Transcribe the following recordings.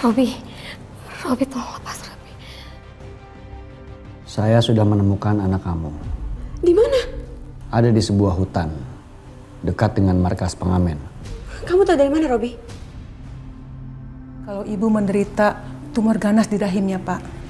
Robi, Robi tolong lepas Robi. Saya sudah menemukan anak kamu. Di mana? Ada di sebuah hutan, dekat dengan markas pengamen. Kamu tahu dari mana, Robi? Kalau ibu menderita tumor ganas di rahimnya, Pak.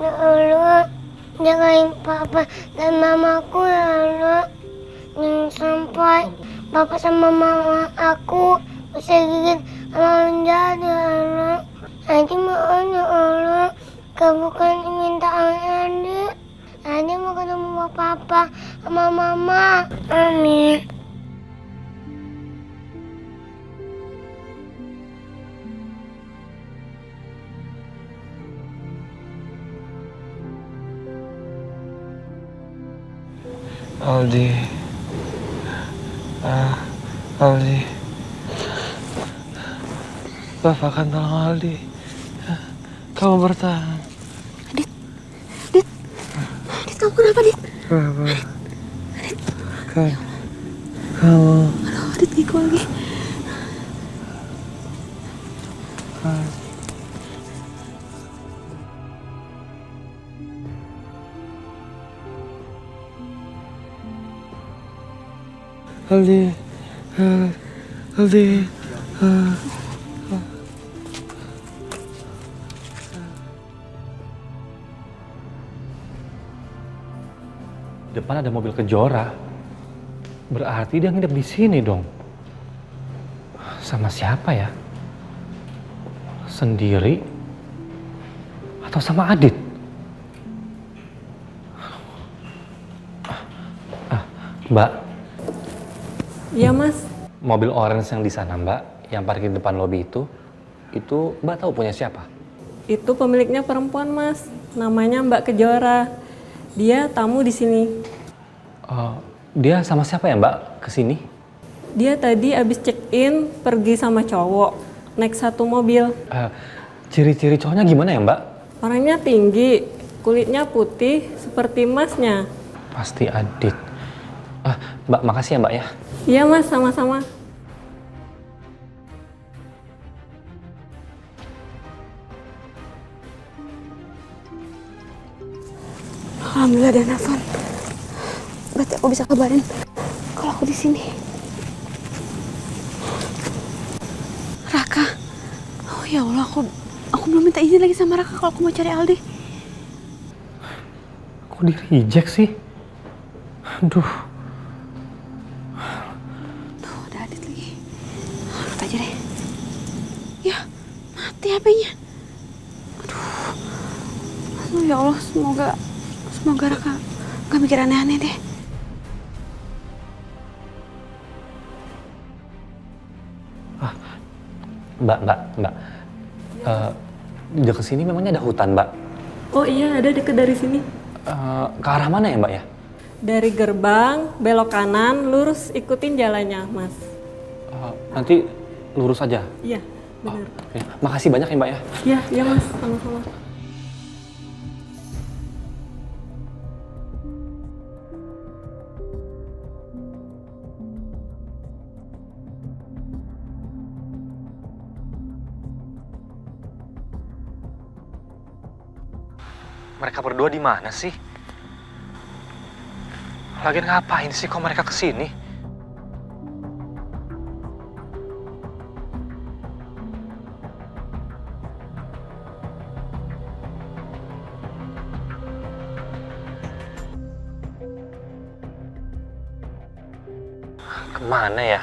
Ya Allah, jagain papa dan mamaku ya Allah. Jangan sampai papa sama mama aku bisa gigit sama orang jahat ya Allah. Nanti mohon ya Allah, kabulkan permintaan adik. Adik mau ketemu papa sama mama. Amin. Aldi, Aldi, Bapak akan tolong Aldi. Kamu bertahan. Dit, kamu kenapa, Dit? Bapak, kamu. Aduh, Dit, gigu lagi. Aldi, Aldi, Depan ada mobil Kejora. Berarti dia nginep di sini dong. Sama siapa ya? Sendiri? Atau sama Adit? Mbak. Iya, Mas. Mobil orange yang di sana, Mbak, yang parkir depan lobi itu Mbak tahu punya siapa? Itu pemiliknya perempuan, Mas. Namanya Mbak Kejora. Dia tamu di sini. Dia sama siapa ya, Mbak, kesini? Dia tadi abis check-in pergi sama cowok, naik satu mobil. Ciri-ciri cowoknya gimana ya, Mbak? Orangnya tinggi, kulitnya putih seperti Masnya. Pasti Adit. Mbak, makasih ya, Mbak ya. Iya, Mas, sama-sama. Alhamdulillah ada nelfon. Berarti aku bisa kabarin kalau aku di sini. Raka. Oh ya Allah, aku belum minta izin lagi sama Raka kalau aku mau cari Aldi. Kok di reject sih? Aduh. Tuh, ada Adit lagi. Lut aja deh. Ya, mati HP-nya. Aduh. Ya Allah, semoga Raka gak mikir aneh-aneh deh. Mbak. Dekat sini memangnya ada hutan, Mbak? Oh iya, ada deket dari sini. Ke arah mana ya, Mbak ya? Dari gerbang, belok kanan, lurus ikutin jalannya, Mas. Nanti lurus aja? Iya, benar. Ya, makasih banyak ya, Mbak ya? Iya, Mas, sama-sama. Mereka berdua di mana sih? Lagian ngapain sih kok mereka kesini? Kemana ya?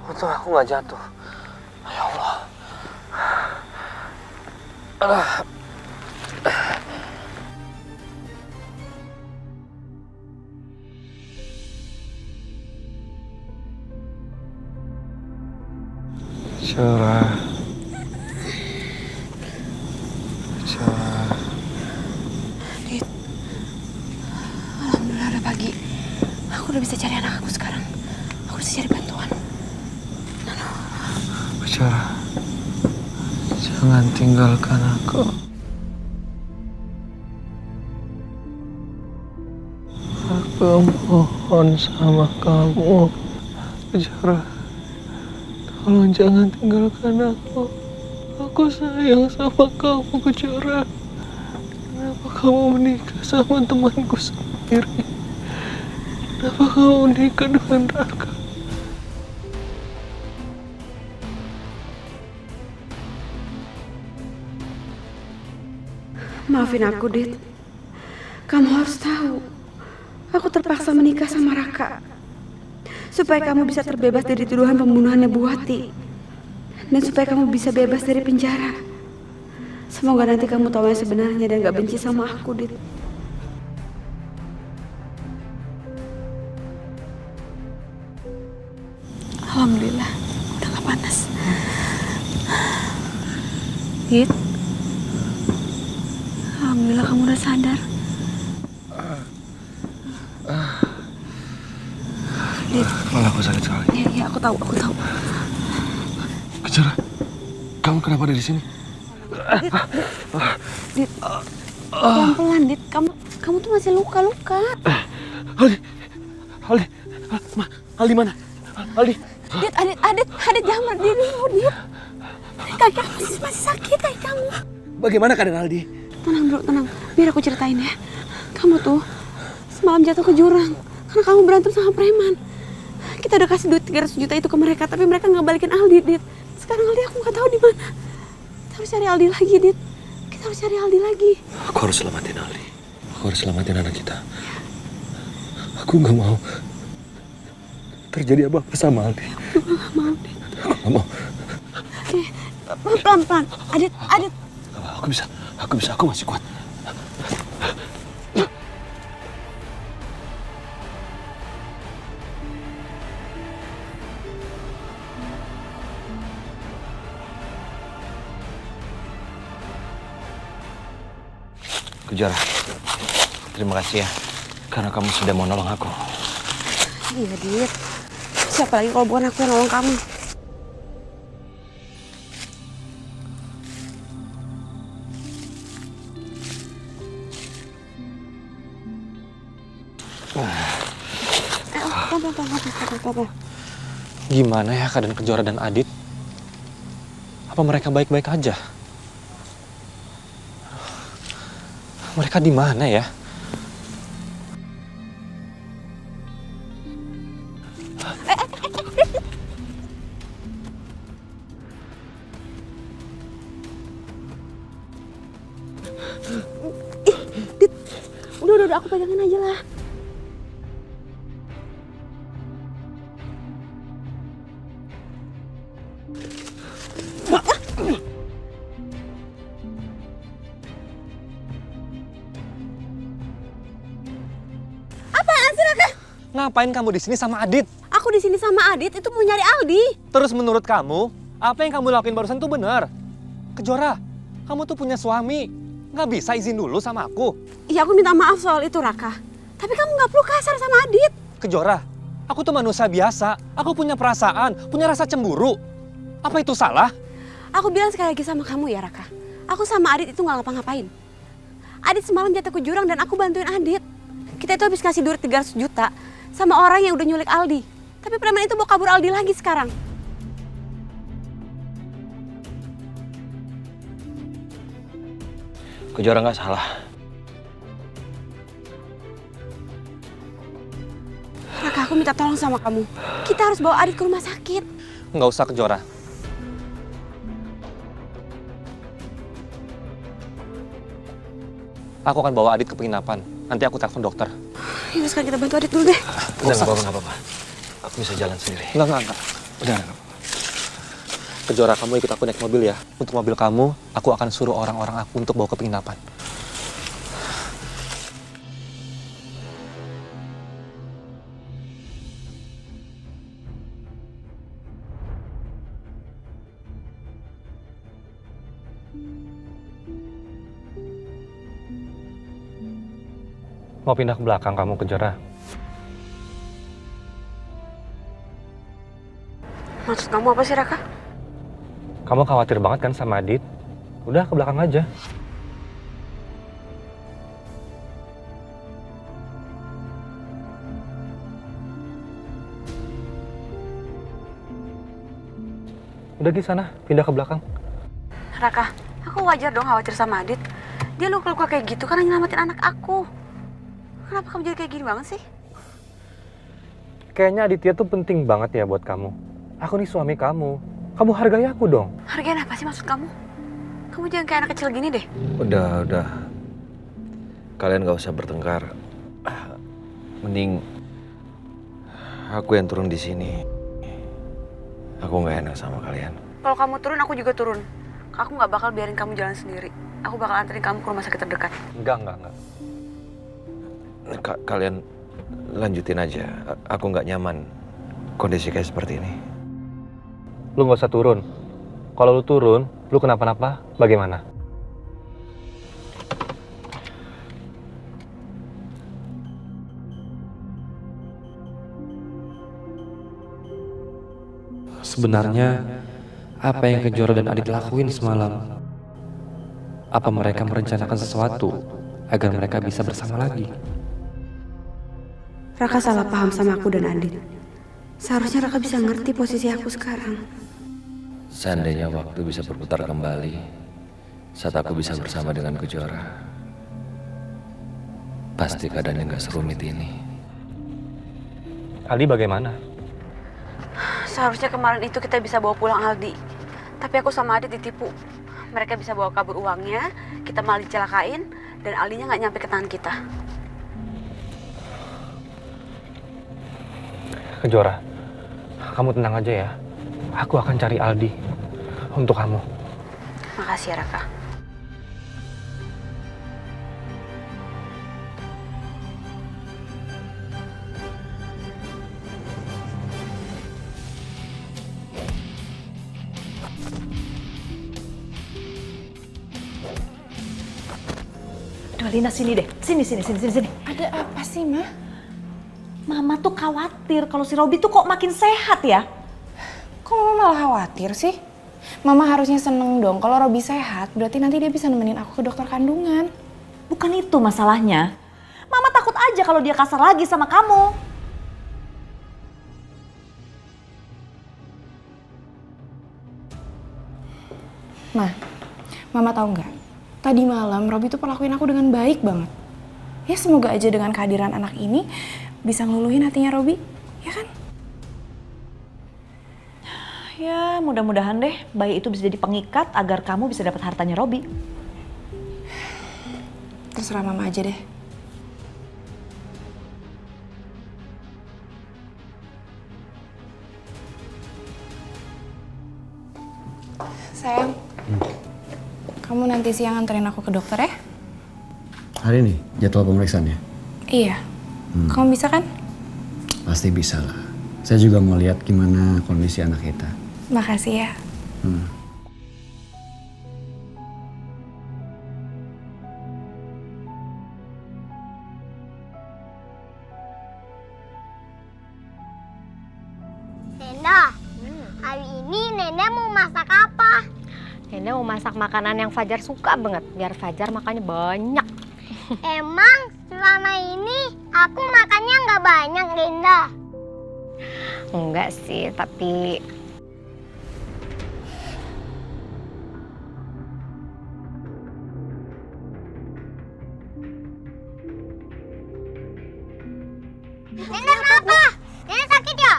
Untung aku nggak jatuh. Ya Allah. Jora. Dit, alhamdulillah udah pagi. Aku udah bisa cari anak aku sekarang. Aku bisa cari bantuan. Jora, jangan tinggalkan aku. Aku mohon sama kamu, Jora. Tolong jangan tinggalkan aku. Aku sayang sama kamu, Jora. Kenapa kamu menikah sama temanku sendiri? Kenapa kamu menikah dengan Raka? Maafin aku, Dit. Kamu harus tahu, aku terpaksa menikah sama Raka. Supaya kamu bisa terbebas dari tuduhan pembunuhannya Bu Wati. Dan supaya kamu bisa bebas dari penjara. Semoga nanti kamu tahu yang sebenarnya dan gak benci sama aku, Dit. Alhamdulillah, udah gak panas. Dit. Alhamdulillah kamu udah sadar. Dit. Malah aku sakit sekali. Iya, aku tahu. Jora, kamu kenapa ada di sini? Dit. Pelan-pelan, Dit. Kamu tuh masih luka-luka. Aldi mana? Aldi. Dit, Adit jangan berdiri dulu, Dit. Kaki kamu masih sakit, kaki kamu. Bagaimana keadaan Aldi? Tenang bro, tenang. Biar aku ceritain ya. Kamu tuh semalam jatuh ke jurang karena kamu berantem sama preman. Kita udah kasih duit 300 juta itu ke mereka, tapi mereka nggak balikin Aldi, Dit. Sekarang Aldi aku nggak tahu di mana. Kita harus cari Aldi lagi, Dit. Kita harus cari Aldi lagi. Aku harus selamatin Aldi. Aku harus selamatin anak kita. Aku nggak mau terjadi apa-apa sama Aldi. Aku nggak mau, Dit. Aku nggak mau. Oke, pelan-pelan. Adit. Aku bisa. Aku masih kuat. Jora, terima kasih ya, karena kamu sudah mau nolong aku. Iya, Dit. Siapa lagi kalau bukan aku yang nolong kamu? Pelan. Gimana ya keadaan Kejora dan Adit? Apa mereka baik-baik aja? Mereka di mana ya? Dit, udah, aku pegangin aja lah. Ngapain kamu di sini sama Adit? Aku di sini sama Adit itu mau nyari Aldi. Terus menurut kamu, apa yang kamu lakuin barusan tuh benar? Kejora, kamu tuh punya suami. Nggak bisa izin dulu sama aku. Iya, aku minta maaf soal itu, Raka. Tapi kamu nggak perlu kasar sama Adit. Kejora, aku tuh manusia biasa. Aku punya perasaan, punya rasa cemburu. Apa itu salah? Aku bilang sekali lagi sama kamu ya, Raka. Aku sama Adit itu nggak ngapa-ngapain. Adit semalam jatuh ke jurang dan aku bantuin Adit. Kita itu habis kasih duit 300 juta sama orang yang udah nyulik Aldi. Tapi preman itu mau kabur Aldi lagi sekarang. Kejora nggak salah. Raka, aku minta tolong sama kamu. Kita harus bawa Adit ke rumah sakit. Nggak usah Kejora. Aku akan bawa Adit ke penginapan. Nanti aku telepon dokter. Ya sekarang kita bantu Adit dulu deh. Udah nggak apa-apa. Aku bisa jalan sendiri. Enggak. Udah nggak apa-apa. Kejora, kamu ikut aku naik mobil ya. Untuk mobil kamu, aku akan suruh orang-orang aku untuk bawa ke penginapan. Mau pindah ke belakang kamu, Kejora? Maksud kamu apa sih, Raka? Kamu khawatir banget kan sama Adit? Udah ke belakang aja. Udah di sana, pindah ke belakang. Raka, aku wajar dong khawatir sama Adit. Dia luka-luka kayak gitu karena nyelamatin anak aku. Kenapa kamu jadi kayak gini banget sih? Kayaknya Aditya tuh penting banget ya buat kamu. Aku nih suami kamu. Kamu hargai aku dong. Hargain apa sih maksud kamu? Kamu jangan kayak anak kecil gini deh. Udah. Kalian gak usah bertengkar. Mending aku yang turun di sini. Aku nggak enak sama kalian. Kalau kamu turun, aku juga turun. Aku nggak bakal biarin kamu jalan sendiri. Aku bakal anterin kamu ke rumah sakit terdekat. Enggak. Kalian lanjutin aja. Aku nggak nyaman kondisi kayak seperti ini. Lu nggak usah turun. Kalau lu turun, lu kenapa-napa, bagaimana? Sebenarnya, apa yang Kejora dan Adit lakuin semalam? Apa mereka merencanakan sesuatu agar mereka bisa bersama lagi? Raka salah paham sama aku dan Adit. Seharusnya Raka bisa ngerti posisi aku sekarang. Seandainya waktu bisa berputar kembali saat aku bisa bersama dengan Kejora, pasti keadaannya nggak serumit ini. Aldi bagaimana? Seharusnya kemarin itu kita bisa bawa pulang Aldi. Tapi aku sama Adit ditipu. Mereka bisa bawa kabur uangnya, kita malah dicelakain, dan Aldinya nggak nyampe ke tangan kita. Kejora, kamu tenang aja ya. Aku akan cari Aldi untuk kamu. Makasih ya, Raka. Aduh, Lina, sini deh. Sini. Ada apa sih, Ma? Mama tuh khawatir kalau si Robi tuh kok makin sehat ya. Kok Mama malah khawatir sih? Mama harusnya seneng dong kalau Robi sehat, berarti nanti dia bisa nemenin aku ke dokter kandungan. Bukan itu masalahnya. Mama takut aja kalau dia kasar lagi sama kamu. Mama tahu nggak? Tadi malam Robi tuh perlakuin aku dengan baik banget. Ya semoga aja dengan kehadiran anak ini bisa ngeluluhin hatinya Robi, ya kan? Ya mudah-mudahan deh bayi itu bisa jadi pengikat agar kamu bisa dapat hartanya Robi. Terserah Mama aja deh. Sayang, kamu nanti siang anterin aku ke dokter ya? Hari ini jadwal pemeriksaannya? Iya. Kamu bisa kan? Pasti bisa lah. Saya juga mau lihat gimana kondisi anak kita. Makasih ya. Nenda, hari ini Nenda mau masak apa? Nenda mau masak makanan yang Fajar suka banget, biar Fajar makannya banyak. Emang selama ini aku makannya nggak banyak, Nenda? Enggak sih, tapi Nenda kenapa? Nenda sakit ya?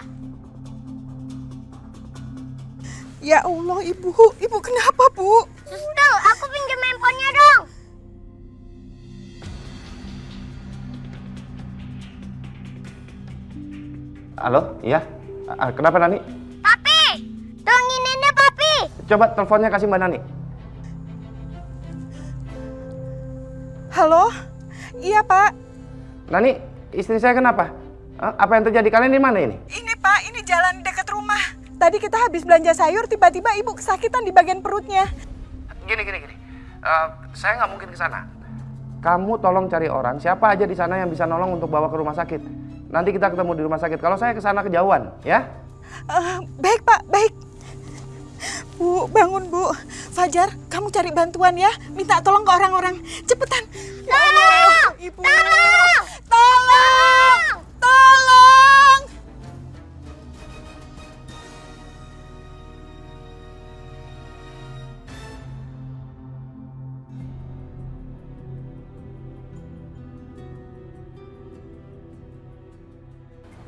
Ya Allah, Ibu. Ibu kenapa, Bu? Suster, aku pinjam handphonenya dong. Halo, iya? Kenapa Nani? Papi, tolongin Nenek, Papi. Coba teleponnya kasih Mbak Nani. Halo? Iya, Pak. Nani, istri saya kenapa? Apa yang terjadi? Kalian di mana ini? Ini, Pak, ini jalan dekat rumah. Tadi kita habis belanja sayur, tiba-tiba Ibu kesakitan di bagian perutnya. Gini. Saya nggak mungkin ke sana. Kamu tolong cari orang, siapa aja di sana yang bisa nolong untuk bawa ke rumah sakit. Nanti kita ketemu di rumah sakit. Kalau saya ke sana kejauhan, ya? Baik, Pak, baik. Bu, bangun, Bu. Fajar, kamu cari bantuan ya. Minta tolong ke orang-orang. Cepetan. Ya Allah, Ibu. Tolong! Tolong!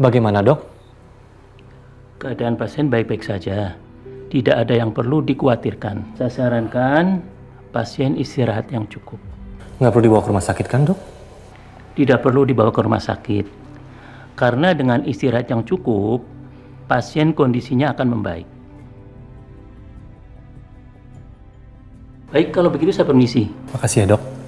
Bagaimana, Dok? Keadaan pasien baik-baik saja. Tidak ada yang perlu dikhawatirkan. Saya sarankan pasien istirahat yang cukup. Nggak perlu dibawa ke rumah sakit kan, Dok? Tidak perlu dibawa ke rumah sakit. Karena dengan istirahat yang cukup, pasien kondisinya akan membaik. Baik, kalau begitu saya permisi. Makasih ya, Dok.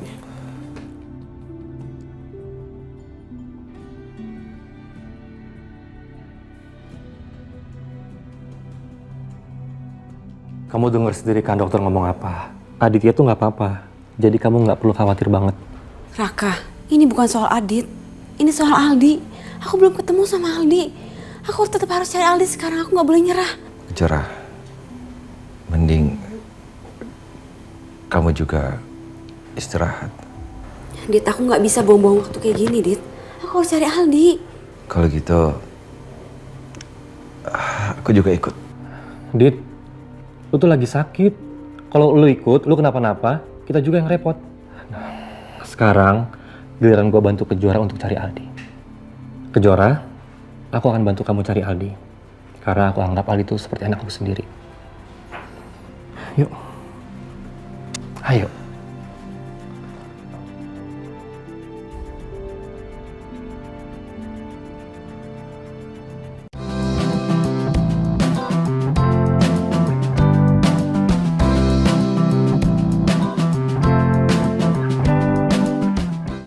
Kamu dengar sendiri kan dokter ngomong apa. Aditya tuh nggak apa-apa. Jadi kamu nggak perlu khawatir banget. Raka, ini bukan soal Adit. Ini soal Aldi. Aku belum ketemu sama Aldi. Aku tetap harus cari Aldi sekarang. Aku nggak boleh nyerah. Kejora, mending kamu juga istirahat. Dit, aku nggak bisa buang-buang waktu kayak gini, Dit. Aku harus cari Aldi. Kalau gitu, aku juga ikut. Dit, lu tuh lagi sakit. Kalau lu ikut, lu kenapa-napa, kita juga yang repot. Nah, sekarang giliran gua bantu Kejora untuk cari Aldi. Kejora, aku akan bantu kamu cari Aldi. Karena aku anggap Aldi itu seperti anakku sendiri. Yuk. Ayo.